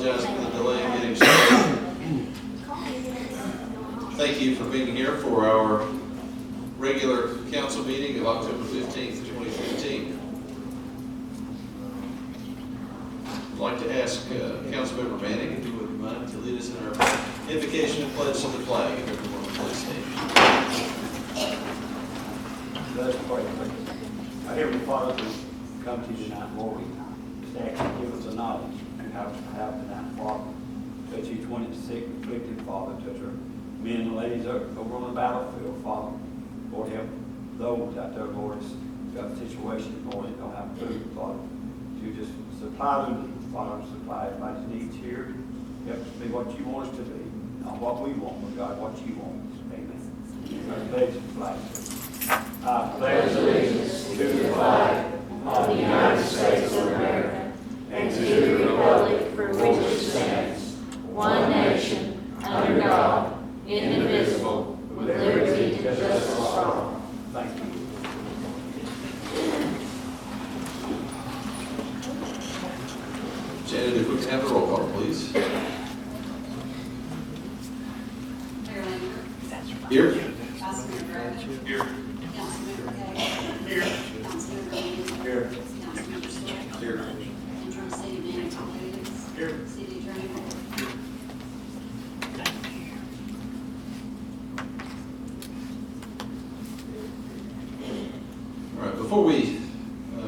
apologize for the delay in getting started. Thank you for being here for our regular council meeting of October 15th, 2015. I'd like to ask Councilmember Manning if you would mind to lead us in our invocation and pledge to the flag. If everyone would please stand. Let us pray. Our Heavenly Father, we come to you tonight, Lord. We just ask you to give us the knowledge and how to have tonight, Father. Touch each one that's sick, afflicted, Father. Touch our men and ladies over on the battlefield, Father. Lord, help those out there, Lord, that's got situations, Lord, that don't have food, Father. To just supply them, Father, supply everybody's needs here. Help us be what you want us to be. Not what we want, but God, what you want us. Amen. Our pledge and flag. I pledge allegiance to the flag of the United States of America and to the republic for which it stands, one nation, under God, indivisible, with liberty and justice for all. Thank you. Janet, if we can have the roll call, please. Mayor Lambert. Here. Councilmember Gray. Here. Councilmember Kay. Here. Councilmember Manning. Here. Councilmember Stoll. Here. Interim City Manager Davis. Here. City Attorney Moore. All right, before we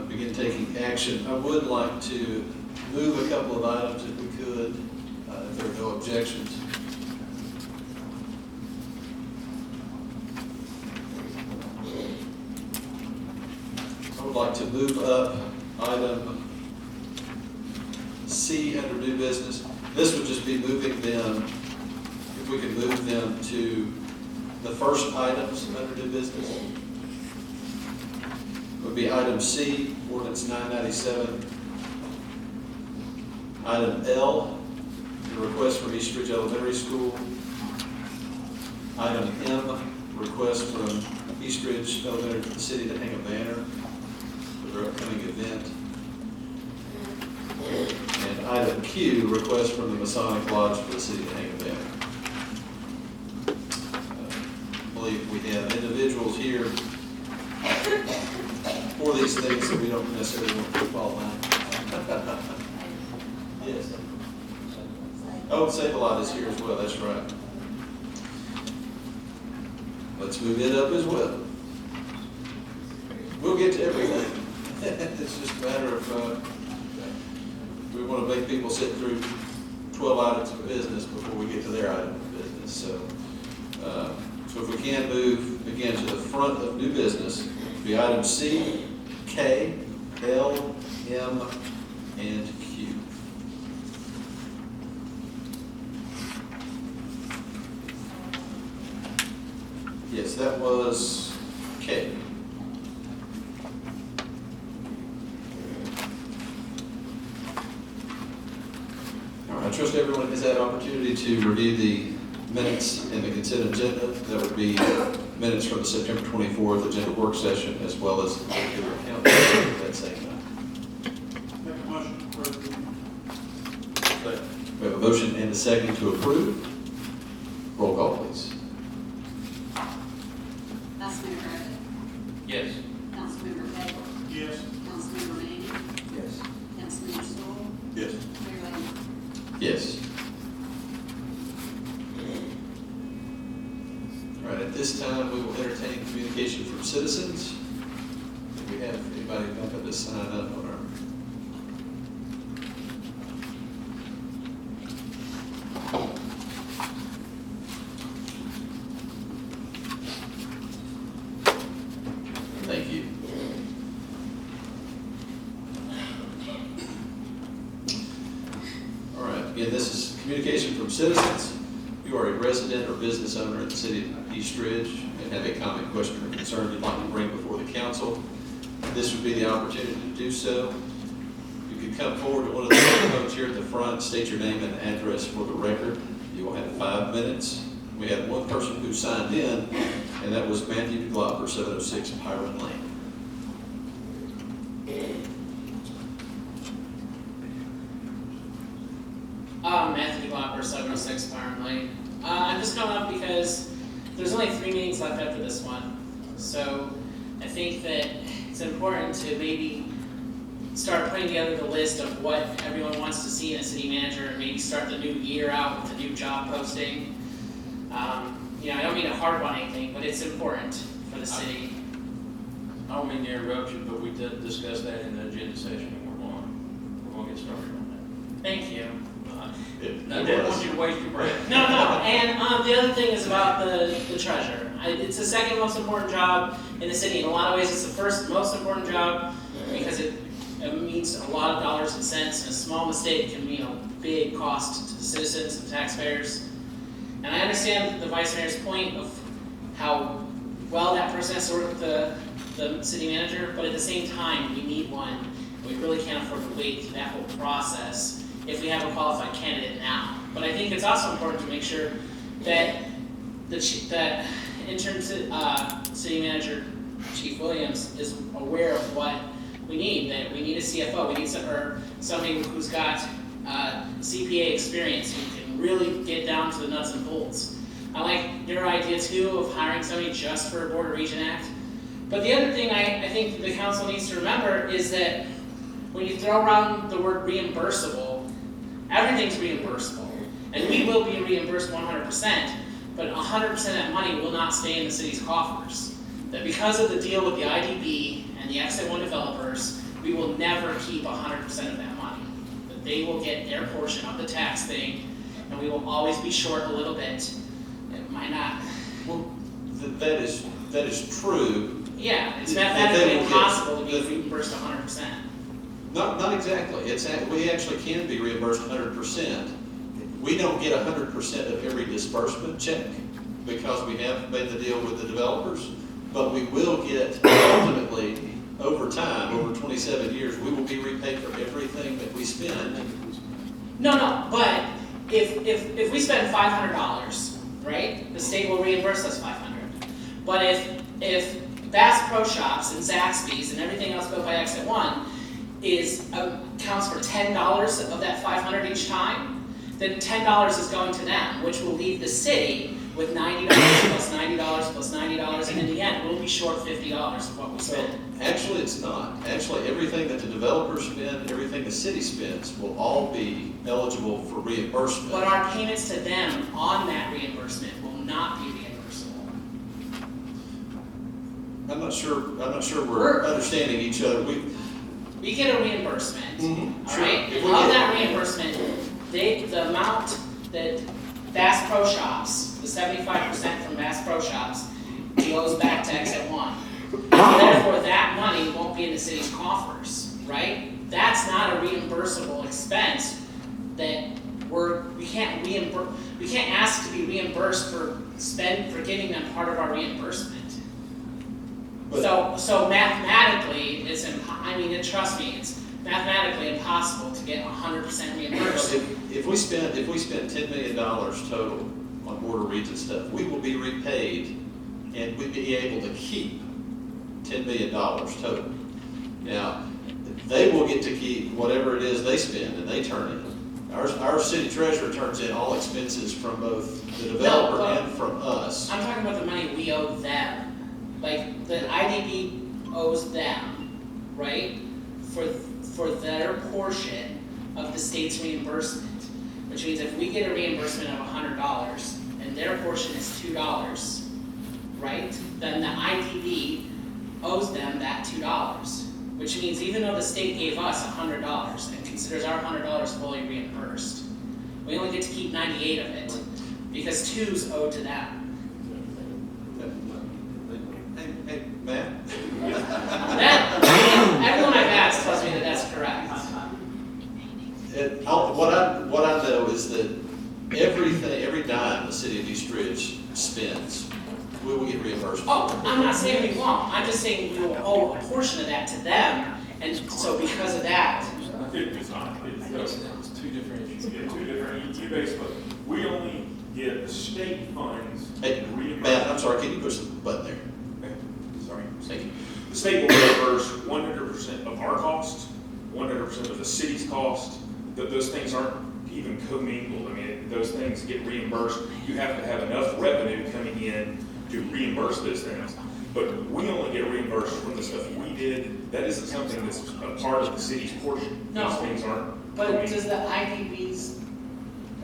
begin taking action, I would like to move a couple of items if we could, if there are no objections. I would like to move up item C under new business. This would just be moving them, if we could move them to the first items under new business. Would be item C, ordinance 997. Item L, the request from East Ridge Elementary School. Item M, request from East Ridge Elementary for the city to hang a banner for their upcoming event. And item Q, request from the Masonic Lodge for the city to hang a banner. I believe we have individuals here for these things that we don't necessarily want to follow line. Yes. Oh, Save-A-Lot is here as well, that's right. Let's move it up as well. We'll get to everything. It's just a matter of, we want to make people sit through 12 items of business before we get to their item of business. So if we can move again to the front of new business, the item C, K, L, M, and Q. Yes, that was K. All right, I trust everyone has had opportunity to review the minutes in the consent agenda. That would be minutes from the September 24th agenda work session, as well as the regular account that same night. Make a motion to approve. We have a motion and a second to approve. Roll call, please. Councilmember Gray. Yes. Councilmember Kay. Yes. Councilmember Manning. Yes. Councilmember Stoll. Yes. Mayor Lambert. Yes. All right, at this time, we will entertain communication from citizens. Do we have anybody happen to sign up on our? Thank you. All right, again, this is communication from citizens. If you are a resident or business owner in the city of East Ridge and have a comment, question, or concern you'd like to bring before the council, this would be the opportunity to do so. You can come forward to one of the folks here at the front, state your name and address for the record. You will have 5 minutes. We had one person who signed in, and that was Matthew DeGlopper, 706 Hiram Lane. Matthew Glopper, 706 Farm Lane. I'm just coming up because there's only 3 meetings left after this one. So I think that it's important to maybe start putting together the list of what everyone wants to see in a city manager and maybe start the new year out with a new job posting. I don't mean to harp on anything, but it's important for the city. I don't mean to interrupt you, but we did discuss that in the agenda session, and we're going to get started on Thank you. that. I didn't want you to waste your breath. No, and the other thing is about the treasurer. It's the second most important job in the city. In a lot of ways, it's the first most important job because it means a lot of dollars and cents, and a small mistake can mean a big cost to the citizens and taxpayers. And I understand the vice mayor's point of how well that person has to work with the city manager, but at the same time, we need one. We really can't afford to wait through that whole process if we have a qualified candidate now. But I think it's also important to make sure that that interim city manager, Chief Williams, is aware of what we need. That we need a CFO, we need somebody who's got CPA experience who can really get down to the nuts and bolts. I like your idea too of hiring somebody just for a Board of Region Act. But the other thing I think the council needs to remember is that when you throw around the word reimbursable, everything's reimbursable. And we will be reimbursed 100%, but 100% of that money will not stay in the city's coffers. That because of the deal with the IDB and the Exit 1 developers, we will never keep 100% of that money. That they will get their portion of the tax thing, and we will always be short a little bit. It might not. Well, that is true. Yeah, it's They mathematically will get- impossible to be reimbursed 100%. Not exactly. We actually can be reimbursed 100%. We don't get 100% of every disbursement check because we have made the deal with the developers, but we will get ultimately, over time, over 27 years, we will be repaid for everything that we spend. No, but if we spend $500, right, the state will reimburse us $500. But if Bass Pro Shops and Zaxby's and everything else built by Exit 1 counts for $10 of that $500 each time, then $10 is going to them, which will leave the city with $90 plus $90 plus $90, and in the end, we'll be short $50 of what we spent. Actually, it's not. Actually, everything that the developers spend, everything the city spends will all be eligible for reimbursement. But our payments to them on that reimbursement will not be reimbursable. I'm not sure we're understanding each other. We get a reimbursement, all Sure. right? If Of we get- that reimbursement, the amount that Bass Pro Shops, the 75% from Bass Pro Shops, goes back to Exit 1. Therefore, that money won't be in the city's coffers, right? That's not a reimbursable expense that we can't ask to be reimbursed for giving them part of our reimbursement. But- So mathematically, trust me, it's mathematically impossible to get 100% reimbursed. If we spend $10 million total on Board of Regents stuff, we will be repaid and we'd be able to keep $10 million total. Now, they will get to keep whatever it is they spend and they turn in. Our city treasurer turns in all expenses from both the developer but- and from us. I'm talking about the money we owe them. Like, the IDB owes them, right? For their portion of the state's reimbursement. Which means if we get a reimbursement of $100 and their portion is $2, right? Then the IDB owes them that $2. Which means even though the state gave us $100 and considers our $100 fully reimbursed, we only get to keep 98 of it because 2's owed to them. Hey, Matt? Everyone I've asked tells me that that's correct. What I know is that every dime the city of East Ridge spends, we will get reimbursed. Oh, I'm not saying we won't, I'm just saying we will owe a portion of that to them, and so because of that, It's not, It's two different issues. two different, you basically, we only get the state funds. Hey, Matt, I'm sorry, can you push the button there? Sorry. Thank you. The state will reimburse 100% of our costs, 100% of the city's cost. Those things aren't even commingled. I mean, those things get reimbursed. You have to have enough revenue coming in to reimburse those things. But we only get reimbursed from the stuff we did. That isn't something that's a part of the city's portion. No. These things aren't. But does the IDB's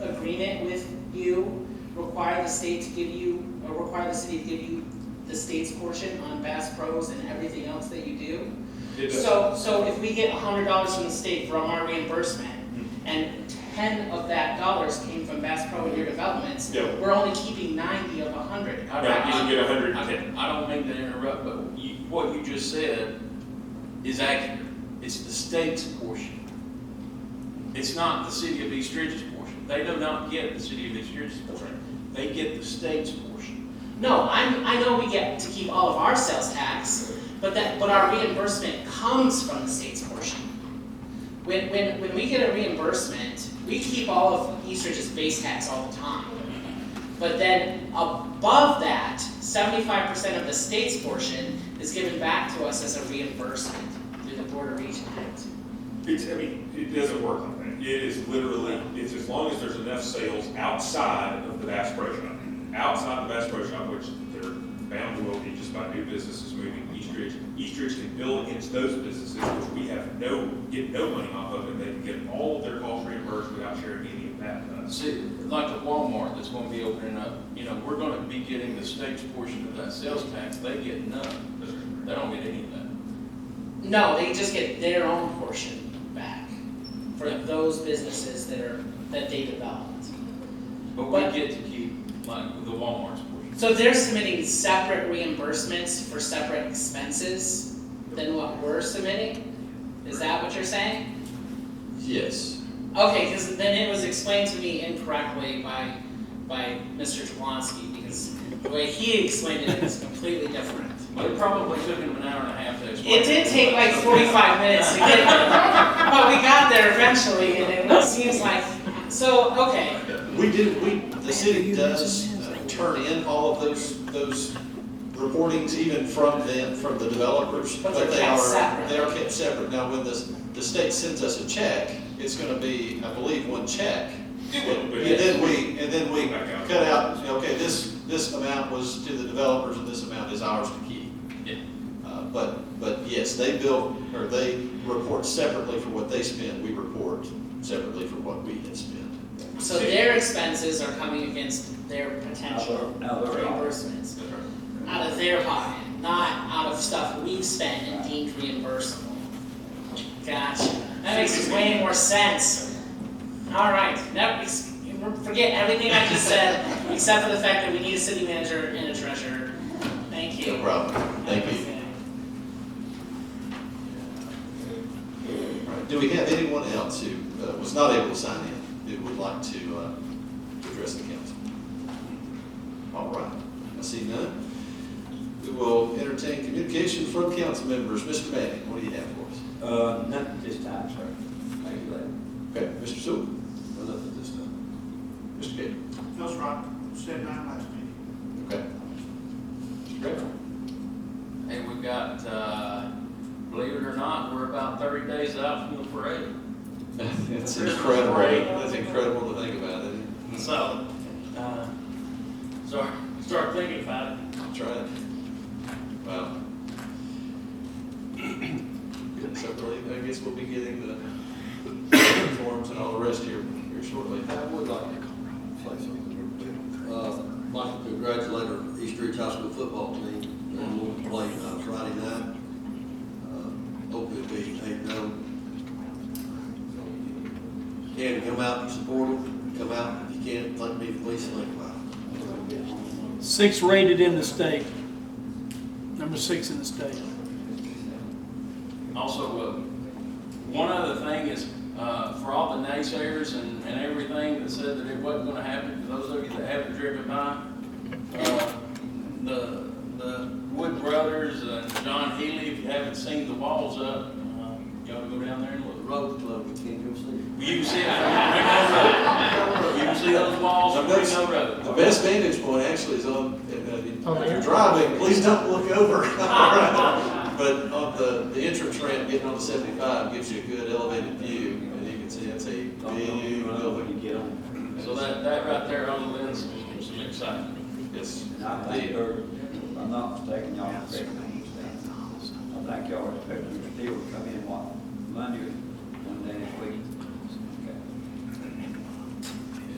agreement with you require the state to give you, or require the city to give you the state's portion on Bass Pros and everything else that you do? It does. So if we get $100 from the state from our reimbursement, and 10 of that dollars came from Bass Pro and your developments, Yeah. we're only keeping 90 of 100. Right, you can get 110. I don't mean to interrupt, but what you just said is accurate. It's the state's portion. It's not the city of East Ridge's portion. They do not get the city of East Ridge's portion. They get the state's portion. No, I know we get to keep all of our sales tax, but our reimbursement comes from the state's portion. When we get a reimbursement, we keep all of East Ridge's base tax all the time. But then above that, 75% of the state's portion is given back to us as a reimbursement through the Board of Region Act. It doesn't work like that. It is literally, it's as long as there's enough sales outside of the Bass Pro Shop. Outside the Bass Pro Shop, which they're bound to will be just by new businesses moving to East Ridge. East Ridge can bill against those businesses, which we get no money off of, and they can get all of their costs reimbursed without sharing any of that with us. See, like the Walmart that's gonna be opening up, we're gonna be getting the state's portion of that sales tax. They get none. They don't get any of that. No, they just get their own portion back for those businesses that they developed. But we But- get to keep, like, the Walmart's portion. So they're submitting separate reimbursements for separate expenses than what we're submitting? Is that what you're saying? Yes. Okay, because then it was explained to me incorrectly by Mr. Jablonski, because the way he explained it was completely different. It probably took him an hour and a half to explain. It did take like 45 minutes to get there, but we got there eventually, and it seems like, so, okay. The city does turn in all of those reportings even from the developers. But they're kept separate. They are kept separate. Now, when the state sends us a check, it's gonna be, I believe, one check. And then we cut out, okay, this amount was to the developers and this amount is ours to keep. Yeah. But yes, they report separately for what they spend, we report separately for what we had spent. So their expenses are coming against their potential Out of their pocket. reimbursements, out of their pocket, not out of stuff we've spent and deemed reimbursable. Gotcha. That makes way more sense. All right, now, forget everything I just said, except for the fact that we need a city manager and a treasurer. Thank you. No problem. Thank you. All right. Do we have anyone else who was not able to sign in, who would like to address the council? All right, I see none. We will entertain communication from council members. Mr. Manning, what do you have for us? Nothing at this time, sir. Thank you later. Okay, Mr. Sewell? Nothing at this time. Mr. Gator? Phil Rock, said nine last meeting. Okay. Mr. Gray? And we've got, believe it or not, we're about 30 days out from the parade. That's incredible. That's incredible to think about, isn't it? So, start thinking about it. That's right. Wow. So I guess we'll be getting the forms and all the rest here shortly. I would like to say something. Like to congratulate our East Ridge High School football team. They're going to play Friday night. Hopefully it'll be 8-0. Can come out and support them. Come out if you can. Like me, please think about it. 6th rated in the state. Number 6 in the state. Also, one other thing is, for all the naysayers and everything that said that it wasn't gonna happen, for those of you that haven't driven by, the Wood Brothers and John Healy, if you haven't seen the walls up, you ought to go down there and look. Rose Club, we can't go see it. You can see it from Ringo Road. You can see those walls from Ringo Road. The best vantage point actually is on, if you're driving, please don't look over. But on the entrance ramp getting on the 75 gives you a good elevated view, and you can see it's a Don't you run when you get on. So that right there only lends some excitement. Yes. And I think, if I'm not mistaken, y'all expect me. I think y'all expect me to still come in, what, Monday, one day next week? Okay.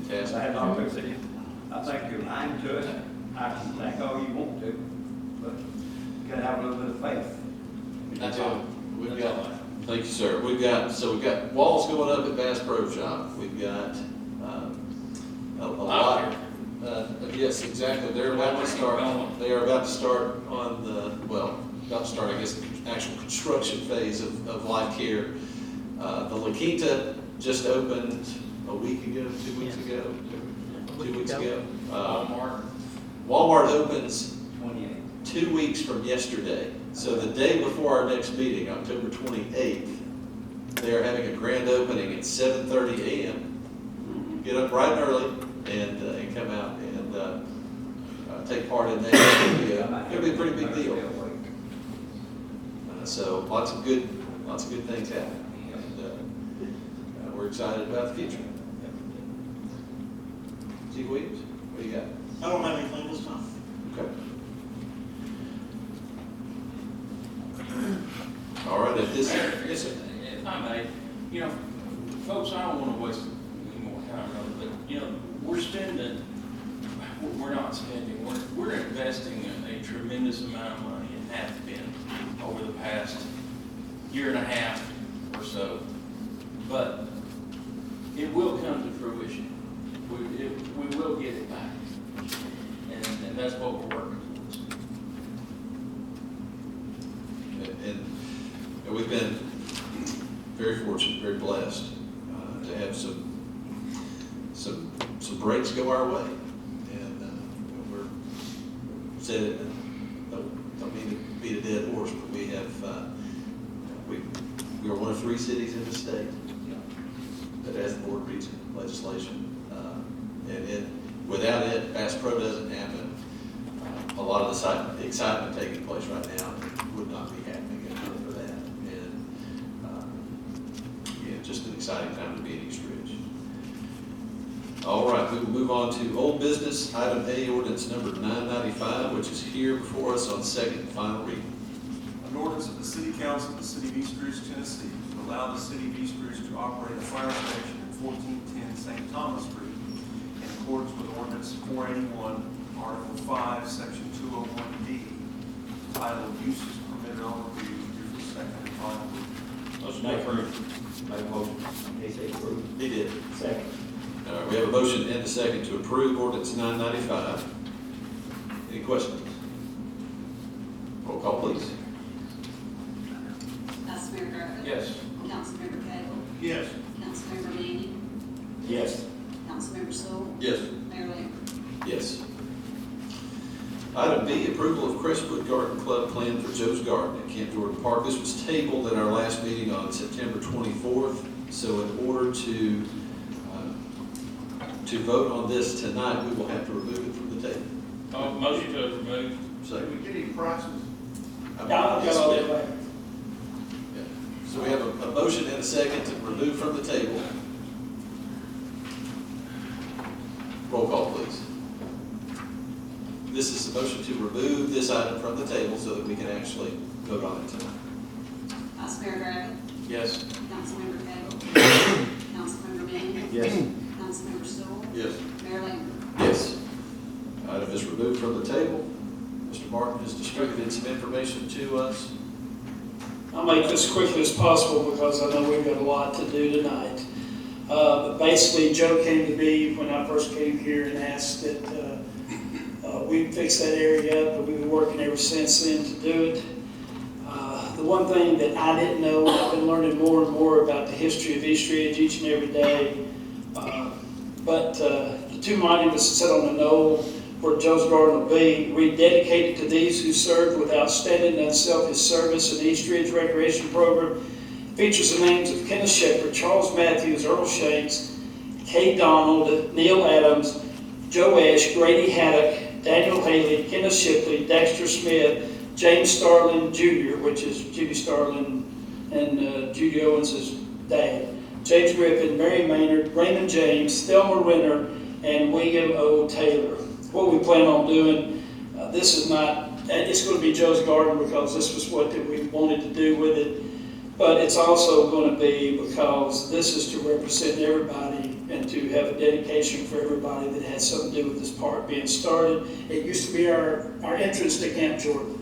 Fantastic. I had not fixed it. I think you're lying to it. I can think all you want to, but you gotta have a little bit of faith. That's all. We've That's got, all I have. thank you, sir. We've got walls going up at Bass Pro Shop. We've got, a lot. Yes, exactly. They're about to start, they are about to start on about to start, I guess, the actual construction phase of Life Care. The La Quinta just opened a week ago, 2 weeks ago. 2 weeks ago. Walmart opens 28. 2 weeks from yesterday. So the day before our next meeting, October 28th, they are having a grand opening at 7:30 a.m. Get up bright and early and come out and take part in that. It'll be a pretty big deal. So lots of good things happening. And we're excited about the future. Steve Williams, what do you got? I don't have anything this time. Okay. All right, if this, yes, sir. If I may, folks, I don't want to waste any more time, really, but, we're not spending, we're investing a tremendous amount of money and have been over the past year and a half or so. But it will come to fruition. We will get it back. And that's what we're working towards. And we've been very fortunate, very blessed to have some breaks go our way. And we're said it, don't mean to beat a dead horse, but we have we are one of 3 cities in the state that has board region legislation. Without it, Bass Pro doesn't happen. A lot of the excitement taking place right now would not be happening if not for that. And just an exciting time to be in East Ridge. All right, we will move on to old business, item A, ordinance number 995, which is here before us on second and final reading. An ordinance of the City Council of the City of East Ridge, Tennessee, to allow the City of East Ridge to operate a fire station at 1410 St. Thomas Street in accordance with Ordinance 481, Article 5, Section 201D, titled Uses Permitted on Review, here for second and final reading. Motion approved. Make a motion. They say approve. He did. Second. All right, we have a motion and a second to approve ordinance 995. Any questions? Roll call, please. Vice Mayor Griffin. Yes. Councilmember Cagle. Yes. Councilmember Manning. Yes. Councilmember Stoll. Yes. Mayor Lambert. Yes. Item B, approval of Crestwood Garden Club plan for Joe's Garden at Camp Jordan Park. This was tabled at our last meeting on September 24th. So in order to vote on this tonight, we will have to remove it from the table. Motion to remove. So, Did we get any prices? yes, ma'am. Yeah. So we have a motion and a second to remove from the table. Roll call, please. This is the motion to remove this item from the table so that we can actually vote on it tonight. Vice Mayor Griffin. Yes. Councilmember Cagle. Councilmember Manning. Yes. Councilmember Stoll. Yes. Mayor Lambert. Yes. Item is removed from the table. Mr. Martin has distributed some information to us. I'll make this quickly as possible because I know we've got a lot to do tonight. But basically, Joe came to me when I first came here and asked that we fix that area up, but we've been working ever since then to do it. The one thing that I didn't know, and I've been learning more and more about the history of East Ridge each and every day, but the 2 monuments that sit on the knoll where Joe's Garden will be rededicated to these who served with outstanding and unselfish service in the East Ridge Recreation Program. Features the names of Kenneth Shepard, Charles Matthews, Earl Shanks, Kay Donald, Neil Adams, Joe Ash, Grady Haddock, Daniel Haley, Kenneth Shipley, Dexter Smith, James Starlin Jr., which is Judy Starlin and Judy Owens' dad, James Griffin, Mary Maynard, Raymond James, Thelma Renner, and William O. Taylor. What we plan on doing, this is not, it's going to be Joe's Garden because this was what that we wanted to do with it, but it's also going to be because this is to represent everybody and to have a dedication for everybody that had something to do with this park being started. It used to be our entrance to Camp Jordan.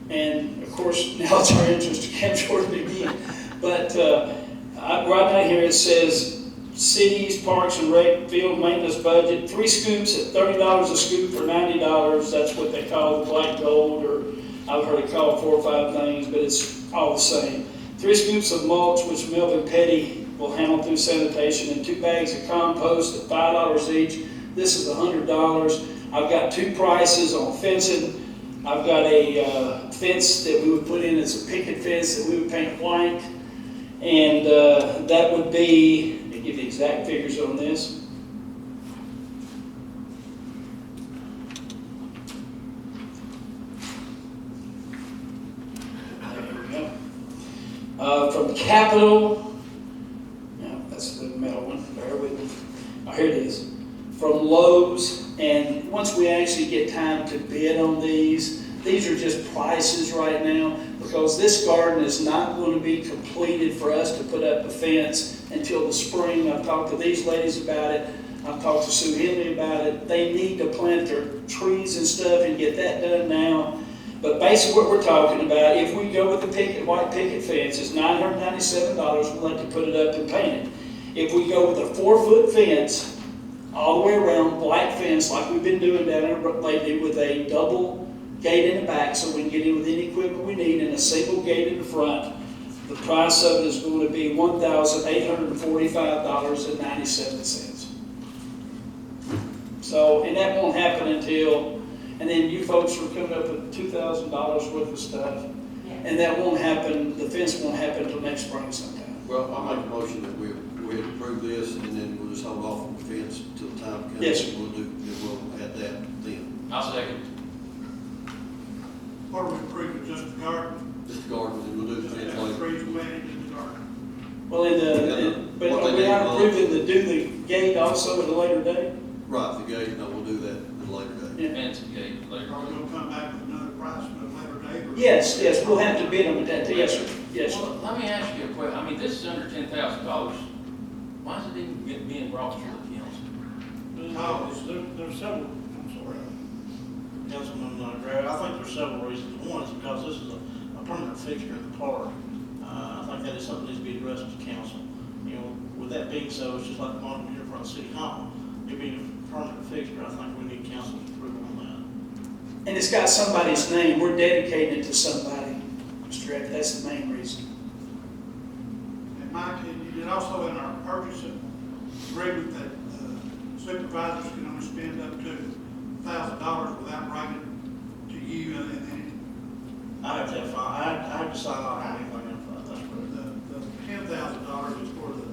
And of course, now it's our entrance to Camp Jordan again. But right down here it says, cities, parks, and rec field maintenance budget, 3 scoops at $30 a scoop for $90. That's what they call the black gold, or I've heard it called 4 or 5 things, but it's all the same. 3 scoops of mulch, which Melvin Petty will handle through sanitation, and 2 bags of compost at $5 each. This is $100. I've got 2 prices on fencing. I've got a fence that we would put in as a picket fence that we would paint white, and that would be, to give the exact figures on this. There we go. From Capital, no, that's the metal one, bear with me. Oh, here it is. From Lowe's, and once we actually get time to bid on these are just prices right now, because this garden is not going to be completed for us to put up a fence until the spring. I've talked to these ladies about it. I've talked to Sue Henley about it. They need to plant their trees and stuff and get that done now. But basically what we're talking about, if we go with the white picket fence, it's $997. We'll have to put it up and paint it. If we go with a 4-foot fence, all the way around, black fence, like we've been doing down there lately, with a double gate in the back so we can get in with any equipment we need, and a single gate in the front, the price of it is going to be $1,845.97. So, and that won't happen until, and then you folks are coming up with $2,000 worth of stuff, and that won't happen, the fence won't happen until next spring sometime. Well, I'll make a motion that we approve this, and then we'll just hold off on the fence till the time comes. Yes, sir. We'll add that then. I'll second. What are we approving, just the garden? Just the garden, and we'll do the fence The later. trees planted in the garden. Well, but What are they we need not to approving to do the gate also at a later date? Right, the gate, no, we'll do that at a later date. Yeah. Fence and gate later. Are we gonna come back with another price at a later date? or- Yes, we'll have to bid them at that, yes, sir, yes, sir. Well, let me ask you a question. I mean, this is under $10,000. Why is it even being brought to the council? There's several, I'm sorry, Councilman Gray, I think there's several reasons. One is because this is a permanent fixture in the park. I think that is something that needs to be addressed with the council. You know, with that being so, it's just like the monument here in front of City Hall. It being a permanent fixture, I think we need council's approval on that. And it's got somebody's name, we're dedicating it to somebody, Mr. Eck, that's the main reason. And Mike, you did also in our purchase agreement that supervisors can only spend up to $1,000 without writing to you, and then I have to have, I have to sign off on anything in front, that's correct. the $10,000 is for the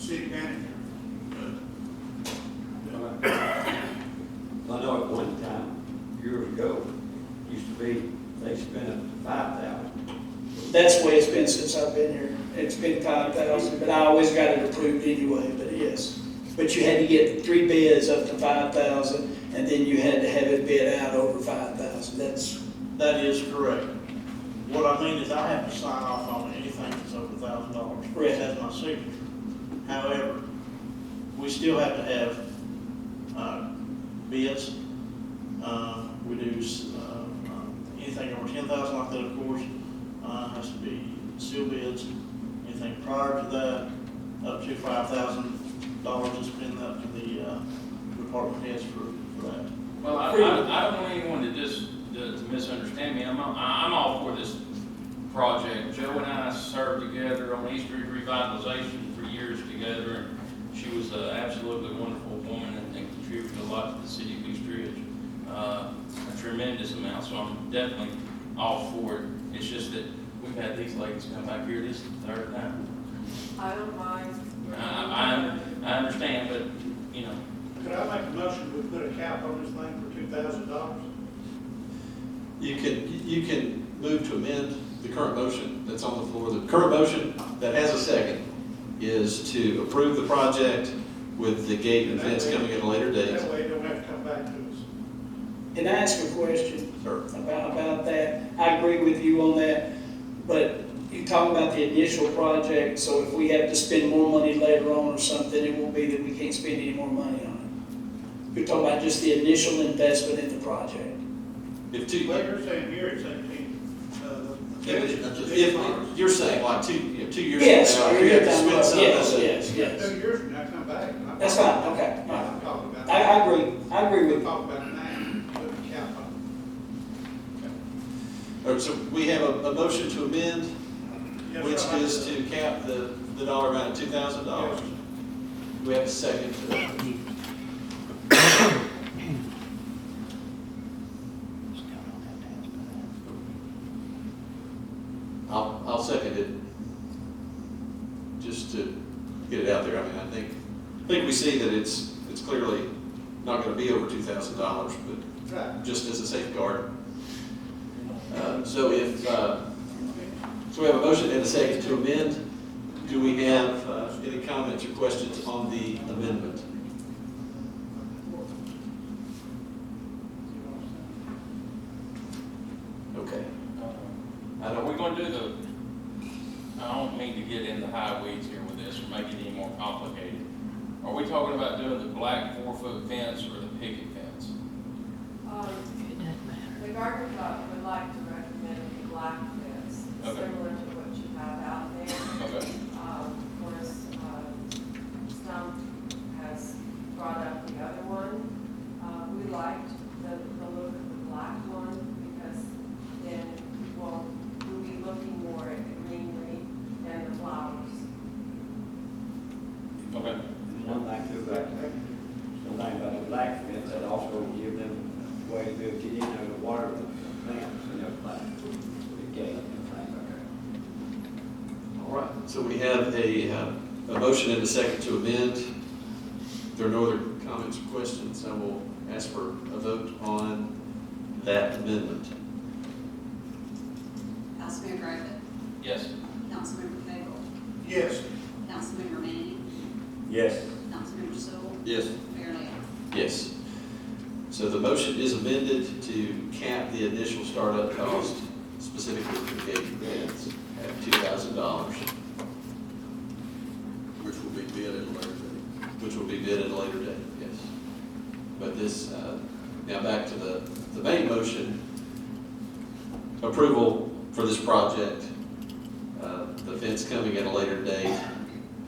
city manager. I know at one time, years ago, used to be, they spent up to $5,000. That's the way it's been since I've been here, it's been 5,000, but I always got it approved anyway, but yes. But you had to get 3 bids up to 5,000, and then you had to have it bid out over 5,000, That is correct. What I mean is I have to sign off on anything that's over $1,000. Right. It has my signature. However, we still have to have bids. We do anything over 10,000 like that, of course, has to be sealed bids. Anything prior to that, up to $5,000 is spent up to the department heads for that. Well, I don't want anyone to misunderstand me. I'm all for this project. Joe and I served together on East Ridge Revitalization for years together, and she was an absolutely wonderful woman and contributed a lot to the city of East Ridge. A tremendous amount, so I'm definitely all for it. It's just that we've had these ladies come back here, this is the 3rd time. I don't mind. I understand, but, you know, Could I make a motion, we put a cap on this thing for $2,000? You can move to amend the current motion that's on the floor. The current motion that has a second is to approve the project with the gate and fence coming at a later date. That way you don't have to come back to us. Can I ask a question Sir. about that? I agree with you on that, but you talk about the initial project, so if we have to spend more money later on or something, it won't be that we can't spend any more money on it. You're talking about just the initial investment in the project. If two, What you're saying here is 18, if you're saying like 2 years Yes, from now, you're you have to down the spend road. some Yes, of it. yes, yes. 2 years from now, come back. That's fine, okay, all right. I'm talking about. I agree with you. Talk about now, put the cap on. All right, so we have a motion to amend, Yes, which sir. is to cap the dollar amount at $2,000. Yes. Do we have a second to that? I'll second it, just to get it out there. I mean, I think we see that it's clearly not gonna be over $2,000, but Right. just as a safeguard. So we have a motion and a second to amend. Do we have any comments or questions on the amendment? Okay. Are we gonna do I don't mean to get in the high weeds here with this or make it any more complicated. Are we talking about doing the black 4-foot fence or the picket fence? The garden club would like to recommend the black fence, Okay. similar to what you have out there. Okay. Of course, Stump has brought up the other one. We liked the look of the black one because then we'll be looking more at the greenery and the flowers. Okay. One thing too, about something about the black fence, that also give them a way to be able to get in there to water the plants and everything, the gate and things like that. All right, so we have a motion and a second to amend. If there are no other comments or questions, I will ask for a vote on that amendment. Vice Mayor Griffin, Yes. Councilmember Cagle, Yes. Councilmember Manning, Yes. Councilmember Sewell, Yes. Mayor Lambert. Yes. So the motion is amended to cap the initial startup cost specifically for the gate and fence at $2,000, Which will be bid at a later date. which will be bid at a later date, yes. But this, now back to the main motion, approval for this project, the fence coming at a later date,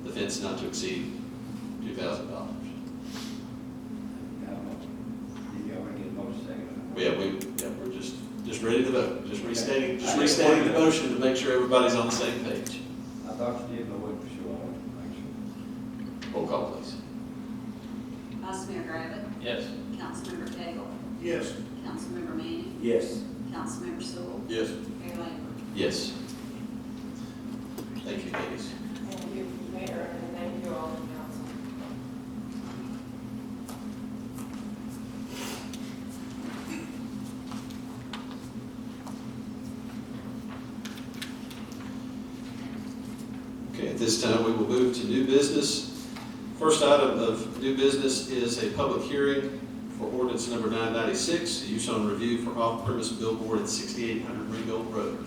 the fence not to exceed $2,000. You already get most second. We're just ready to vote, just restating the motion to make sure everybody's on the same page. I thought you did, but wasn't for sure. I wanted to make sure. Roll call, please. Vice Mayor Griffin, Yes. Councilmember Cagle, Yes. Councilmember Manning, Yes. Councilmember Sewell, Yes. Mayor Lambert. Yes. Thank you, ladies. Thank you, Mayor, and thank you all, council. Okay, at this time, we will move to new business. First item of new business is a public hearing for ordinance number 996, use on review for off-premise billboard at 6800 Ringgold Road.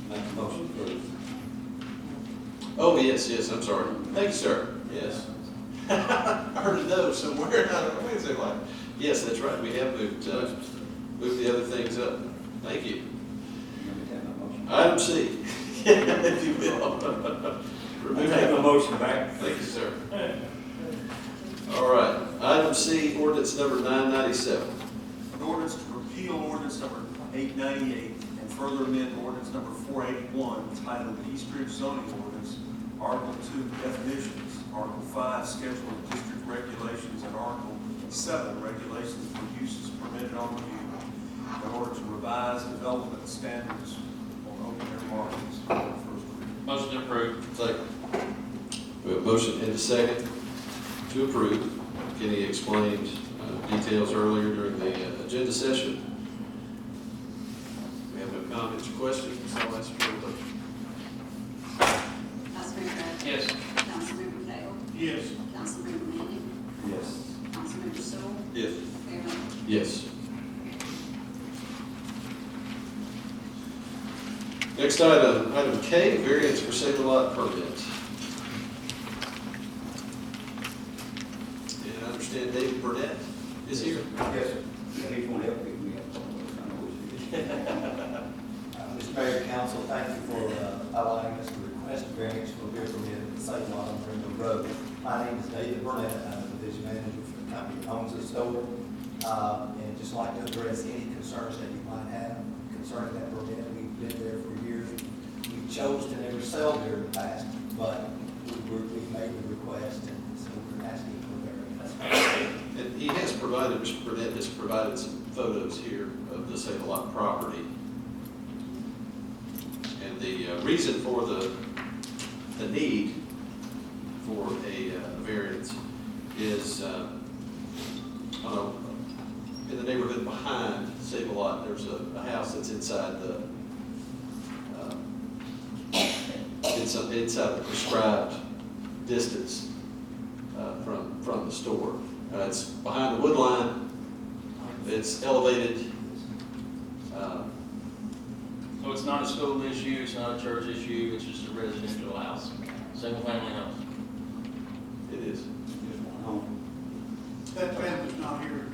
Make a motion for it. Oh, yes, I'm sorry. Thank you, sir. Yes. I heard a no somewhere. I don't know. Wait a second. What? Yes, that's right. We have moved the other things up. Thank you. You understand my motion? Item C, if you will. I take my motion back. Thank you, sir. All right, item C, ordinance number 997. An ordinance to repeal ordinance number 898 and further amend ordinance number 481 titled East Ridge zoning ordinance, Article 2 definitions, Article 5 schedule of district regulations, and Article 7 regulations for uses permitted on review in order to revise development standards on open air markets. First reading. Motion approved. Second. We have a motion and a second to approve. Kenny explained details earlier during the agenda session. We have no comments or questions, so I'll ask for a vote. Yes. Councilmember Manning. Yes. Councilmember Sewell. Yes. Mayor Lambert. Yes. Next item, item K, variance for save-a-lot permit. And I understand David Burnett is here. Yes, sir. Yeah, he's going to help pick me up. I know what it is. Mr. Mayor, Council, thank you for allowing us to request a variance for beer permit at the same lot on Brindle Road. My name is David Burnett, I'm the division manager for the company that owns this store. And just like to address any concerns that you might have concerning that permit. We've been there for years. We chose to never sell beer in the past, but we've made the request, and so we're asking for variance. And he has provided, Mr. Burnett has provided some photos here of the save-a-lot property. And the reason for the need for a variance is in the neighborhood behind Save-A-Lot, there's a house that's inside the inside the prescribed distance from the store. It's behind the wood line. It's elevated. So it's not a school issue, it's not a church issue, it's just a residential house, single family house. It is. Just one home. That family's not here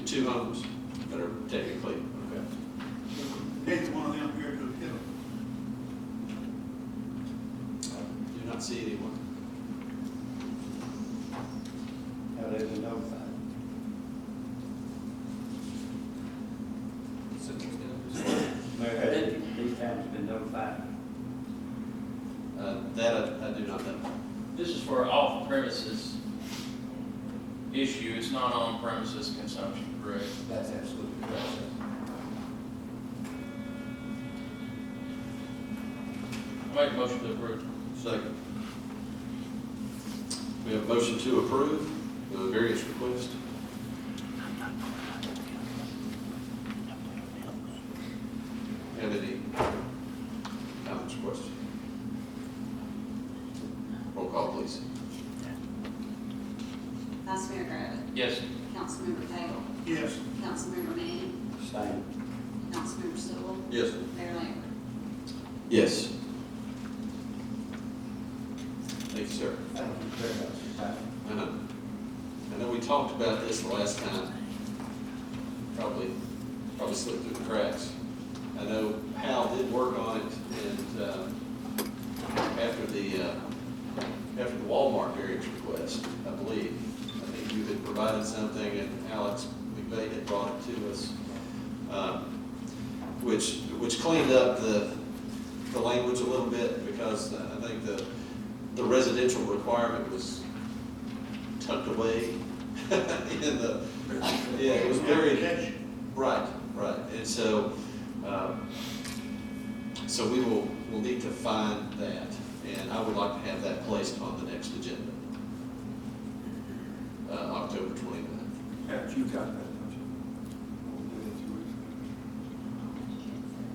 Two homes that are technically, okay. neither one of them here to hit I do not see anyone. Have they been notified? Mayor, have these families been notified? That I do not know. This is for off-premises issue, it's not on-premises consumption, correct? That's absolutely correct, sir. I make a motion to approve. Second. We have a motion to approve the variance request. Have any comments or questions? Roll call, please. Vice Mayor Griffin. Yes. Councilmember Cagle. Yes. Councilmember Manning. Abstain. Councilmember Sewell. Yes. Mayor Lambert. Yes. Thank you, sir. Thank you very much for your time. I know we talked about this the last time. Probably slipped through the cracks. I know Hal did work on it, and after the Walmart variance request, I believe, I think you had provided something, and Alex McVeigh had brought it to us, which cleaned up the language a little bit, because I think the residential requirement was tucked away in the, yeah, it was very, right, and so, we'll need to find that, and I would like to have that placed on the next agenda, October 29th. Yeah, you got that, don't you? We'll do it 2 weeks.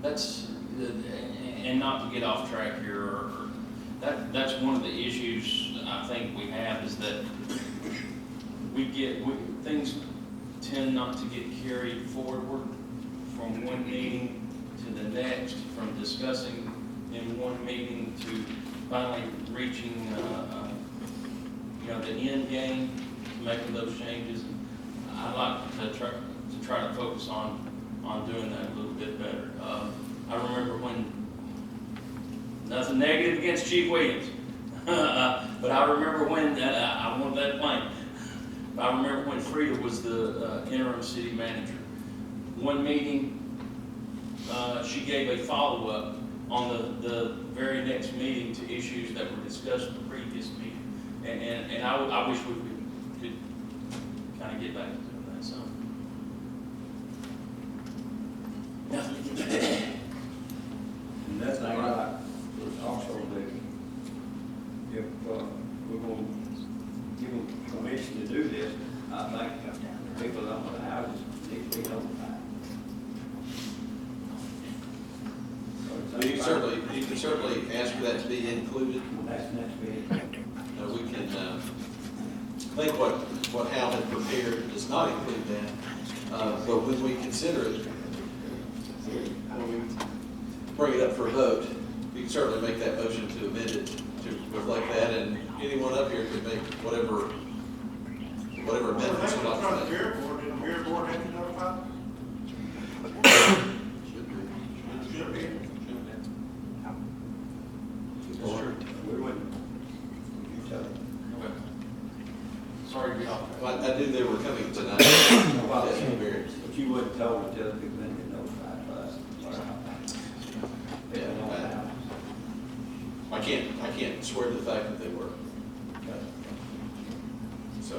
That's, and not to get off track here, that's one of the issues I think we have, is that things tend not to get carried forward from one meeting to the next, from discussing in one meeting to finally reaching, the end game, making those changes. I'd like to try to focus on doing that a little bit better. I remember when, nothing negative against Chief Williams, but I remember when, I want that plain. I remember when Frida was the interim city manager. One meeting, she gave a follow-up on the very next meeting to issues that were discussed in the previous meeting. And I wish we could kind of get back to doing that, so. And that's not right, it's also that if we're going to give them permission to do this, I think people that own the houses need to be notified. You can certainly ask for that to be included. That's next meeting. I think what Hal had prepared does not include that. But when we consider it, when we bring it up for a vote, you can certainly make that motion to amend it to reflect that, and anyone up here could make whatever amendments you'd like to make. Did the Beer Board have to notify? Should be. We wouldn't. You tell me. Okay. Sorry to be off. Well, I knew they were coming tonight. Well, That's very- But you wouldn't tell me till people didn't get notified first. I can't swear to the fact that they were. So,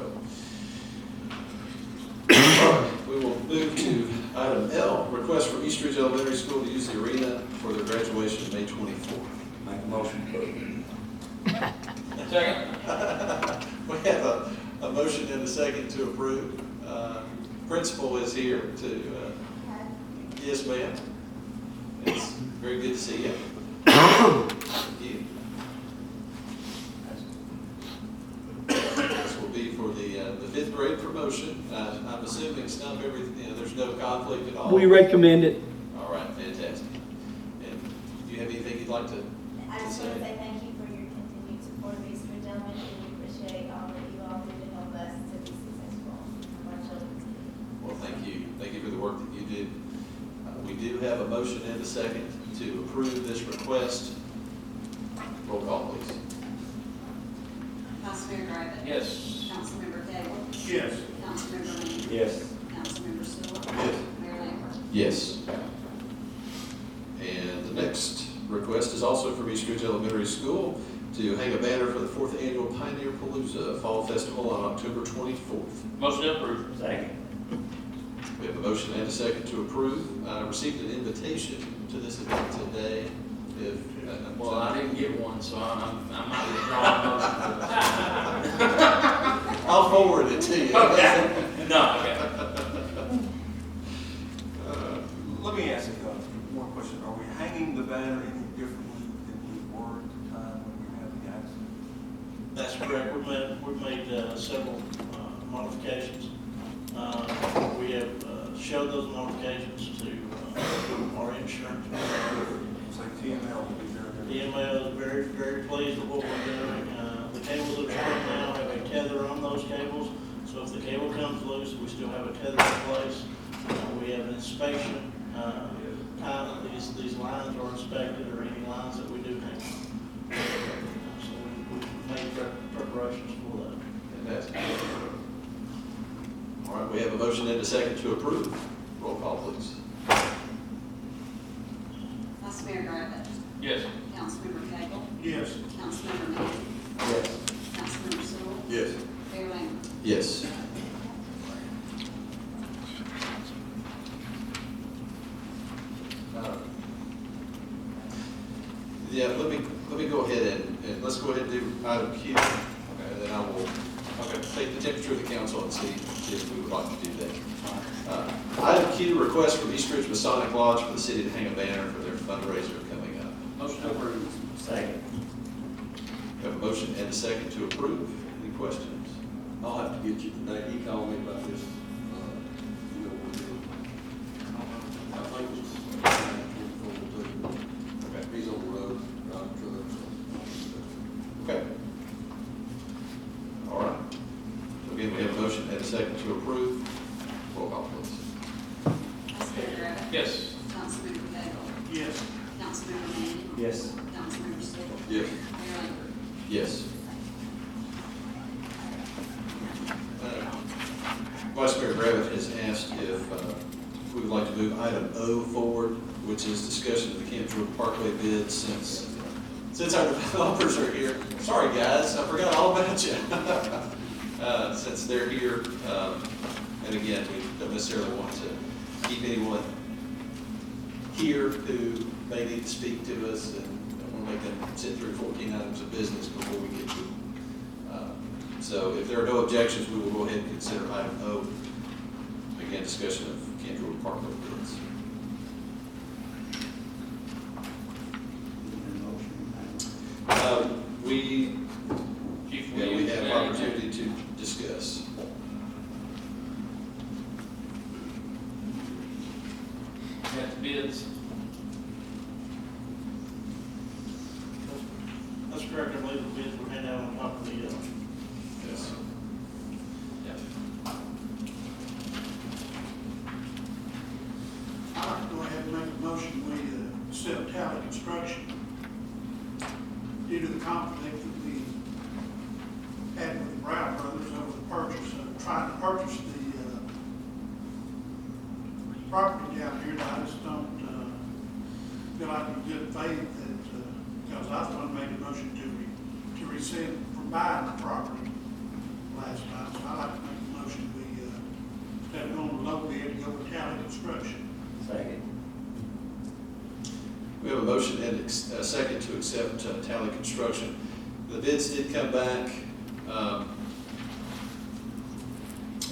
we will move to item L, request from East Ridge Elementary School to use the arena for their graduation May 24th. Make a motion to approve. Second. We have a motion and a second to approve. Principal is here to, yes, ma'am. It's very good to see you. Thank you. This will be for the fifth grade promotion. I'm assuming it's not there's no conflict at all. We recommend it. All right, fantastic. And do you have anything you'd like to I just say? want to say thank you for your continued support of East Ridge Elementary. We appreciate all that you all do to help us to be successful in our children's team. Well, thank you. Thank you for the work that you do. We do have a motion and a second to approve this request. Roll call, please. Vice Mayor Griffin. Yes. Councilmember Cagle. Yes. Councilmember Manning. Yes. Councilmember Sewell. Yes. Mayor Lambert. Yes. And the next request is also from East Ridge Elementary School to hang a banner for the 4th Annual Pioneer Palooza Fall Festival on October 24th. Motion approved. Second. We have a motion and a second to approve. I received an invitation to this event today. Well, I didn't get one, so I might withdraw my motion. I'll forward it to you. Okay. No, okay. Let me ask you one question. Are we hanging the banner any differently than we were at the time when we had the accident? That's correct. We've made several modifications. We have showed those modifications to our insurance. It's like TML will be there. DML is very, very pleased with what we're doing. The cables that are short now have a tether on those cables, so if the cable comes loose, we still have a tether in place. We have an inspection, time that these lines are inspected, or any lines that we do hang on. So we've made preparations for that. Fantastic. All right, we have a motion and a second to approve. Roll call, please. Vice Mayor Griffin. Yes. Councilmember Cagle. Yes. Councilmember Manning. Yes. Councilmember Sewell. Yes. Mayor Lambert. Yes. Yeah, let me go ahead and let's go ahead and do item Q. And then I will take the temperature of the council and see if we would like to do that. Item Q, request from East Ridge Masonic Lodge for the city to hang a banner for their fundraiser coming up. Motion approved. Second. We have a motion and a second to approve. Any questions? I'll have to get you today. He called me about this, you know, I think it's, Okay. he's on the road, driving trucks. Okay. All right. So again, we have a motion and a second to approve. Roll call, please. Vice Mayor Griffin. Yes. Councilmember Cagle. Yes. Councilmember Manning. Yes. Councilmember Sewell. Yes. Mayor Lambert. Yes. Vice Mayor Gravitt has asked if we would like to move item O forward, which is discussion of the Camp Jordan Parkway bid since our developers are here. Sorry, guys, I forgot all about you. Since they're here, and again, we don't necessarily want to keep anyone here who may need to speak to us, and don't want to make them sit through 14 items of business before we get to them. So if there are no objections, we will go ahead and consider item O. Again, discussion of Camp Jordan Parkway bids. We Chief, have an opportunity to discuss. buying the property last time, so I'd like to make a motion, we, instead of going with low bid, go with Tally Construction. Second. We have a motion and a second to accept Tally Construction. The bids did come back.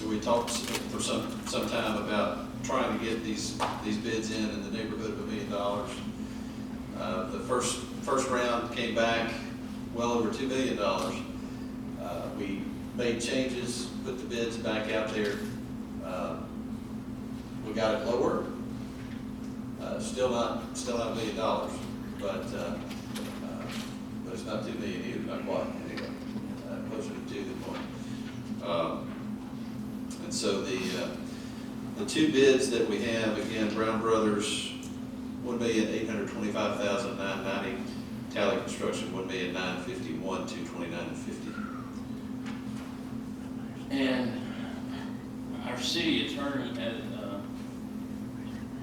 We talked for some time about trying to get these bids in the neighborhood of $1 million. The first round came back well over $2 million. We made changes, put the bids back out there. We got it lower. Still not $1 million, but it's not $2 million either, not quite, anyway, closer to 2 than 1. And so the two bids that we have, again, Brown Brothers, $1,825,990, Tally Construction, $1,951,229.50. And our city attorney had,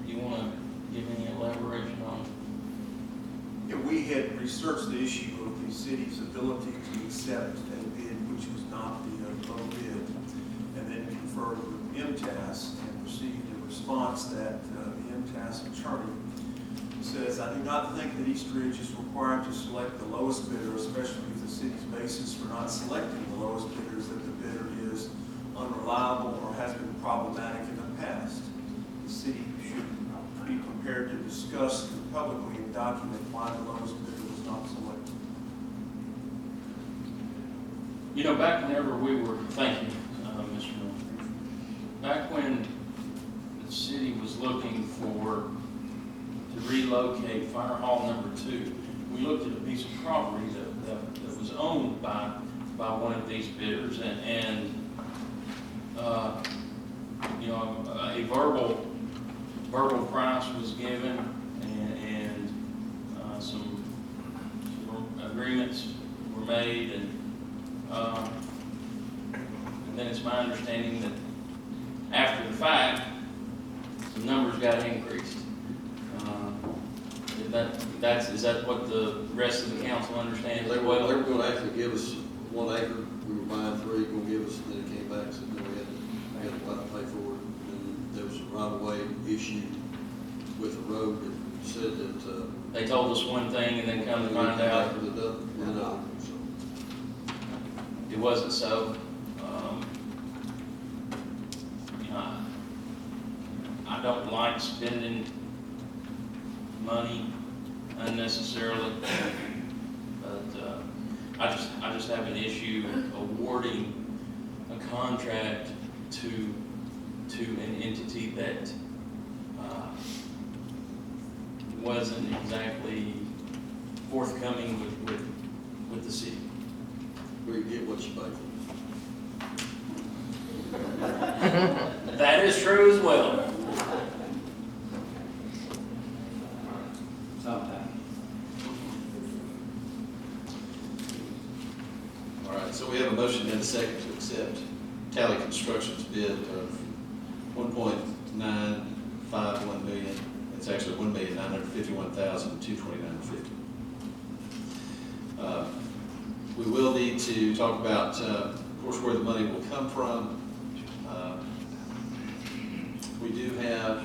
you want to give any elaboration on? Yeah, we had researched the issue of the city's ability to accept a bid which was not the low bid, and then conferred with MTAS and received a response that the MTAS attorney says, I do not think that East Ridge is required to select the lowest bidder, especially if the city's basis for not selecting the lowest bidder is that the bidder is unreliable or has been problematic in the past. The city should be prepared to discuss publicly and document why the lowest bidder was not selected. You know, back whenever we were thinking, Mr. Miller, back when the city was looking to relocate Fire Hall number 2, we looked at a piece of property that was owned by one of these bidders, and you know, a verbal price was given, and some agreements were made, and then it's my understanding that after the fact, the numbers got increased. Is that what the rest of the council understands They as were well? going to actually give us 1 acre, we were buying 3, going to give us, and then it came back, so then we had to pay for it. And there was a right-of-way issue with the road that said that, They told us one thing and then come to find out it wasn't so. You know, I don't like spending money unnecessarily, but I just have an issue awarding a contract to an entity that wasn't exactly forthcoming with the city. we get what you pay for. That is true as well. Sometime. All right, so we have a motion and a second to accept Tally Construction's bid of $1.951 million. It's actually $1,951,229.50. We will need to talk about, of course, where the money will come from. We do have,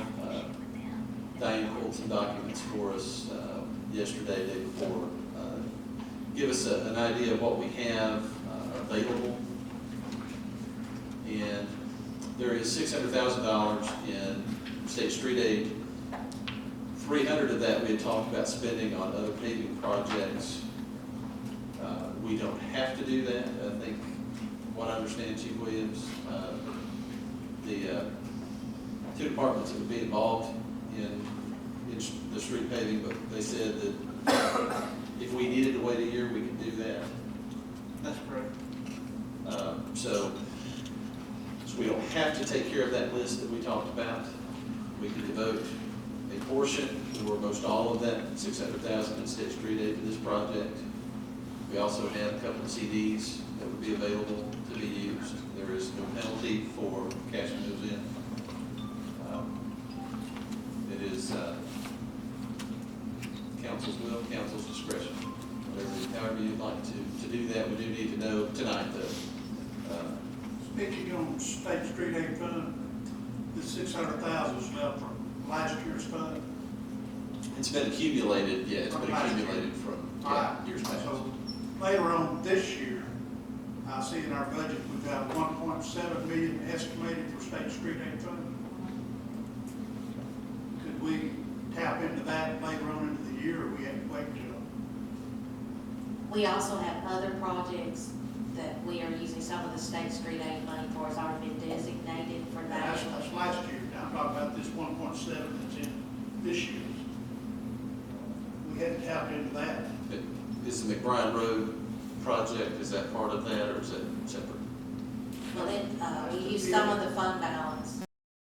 Diane pulled some documents for us yesterday, day before. Give us an idea of what we have available. And there is $600,000 in state street aid. 300 of that we had talked about spending on other paving projects. We don't have to do that. I think, what I understand, Chief Williams, the two departments that would be involved in the street paving, but they said that if we needed to wait a year, we could do that. That's correct. So we don't have to take care of that list that we talked about. We can devote a portion, or most all of that, $600,000 in state street aid to this project. We also have a couple of CDs that would be available to be used. There is no penalty for cashing those in. It is council's will, council's discretion. However you'd like to do that, we do need to know tonight, though. Speaking on State Street Aid Fund, the 600,000 is left from last year's fund. It's been accumulated, yeah, it's been accumulated from, years past. So later on this year, I see in our budget, we've got 1.7 million estimated for State Street Aid Fund. Could we tap into that later on into the year, or we have to wait till? We also have other projects that we are using some of the state street aid money for, has already been designated for that. That's last year, now I'm talking about this 1.7 that's in this year. We hadn't tapped into that. But is the McBride Road project, is that part of that, or is that separate? Well, then, we use some of the fund balance